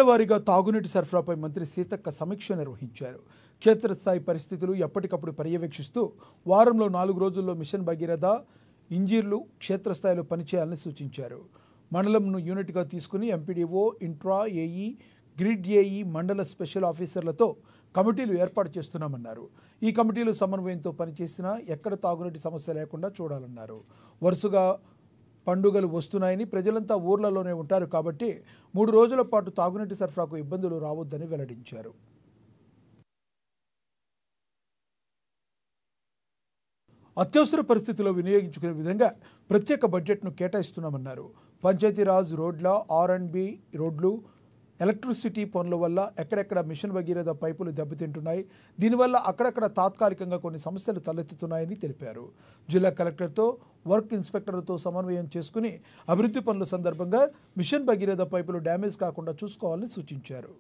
వారీగా తాగునీటి సరఫరాపై మంత్రి సీతక్క సమీక్ష నిర్వహించారు. క్షేత్రస్థాయి పరిస్థితులు ఎప్పటికప్పుడు పర్యవేక్షిస్తూ వారంలో 4 రోజుల్లో మిషన్ భగీరథ ఇంజీర్లు క్షేత్రస్థాయిలో పనిచేయాలని సూచించారు. మండలంను యూనిట్గా తీసుకుని MPDO, intra AE, grid AE, మండల స్పెషల్ ఆఫీసర్లతో కమిటీలు ఏర్పాటు చేస్తున్నామన్నారు. ఈ కమిటీలు సమన్వయంతో పనిచేసినా ఎక్కడ తాగునీటి సమస్య లేకుండా చూడాలన్నారు. వరుసగా పండుగలు వస్తున్నాయని ప్రజలంతా ఊర్లలోనే ఉంటారు కాబట్టి 3 రోజుల పాటు తాగునీటి సరఫరాకు ఇబ్బందులు రావొద్దని వెల్లడించారు. అత్యవసర పరిస్థితుల్లో వినియోగించుకునే విధంగా ప్రత్యేక బడ్జెట్ను కేటాయిస్తున్నామన్నారు. పంచాయతీరాజ్ రోడ్ల, ఆర్&బి రోడ్లు, ఎలక్ట్రిసిటీ పనుల వల్ల ఎక్కడెక్కడ మిషన్ భగీరథ పైపులు దెబ్బతింటున్నాయి. దీనివల్ల అక్కడక్కడ తాత్కాలికంగా కొన్ని సమస్యలు తలెత్తుతున్నాయని తెలిపారు. జిల్లా కలెక్టర్తో, వర్క్ ఇన్స్పెక్టర్లతో సమన్వయం చేసుకుని అభివృద్ధి పనుల సందర్భంగా మిషన్ భగీరథ పైపులు డ్యామేజ్ కాకుండా చూసుకోవాలని సూచించారు.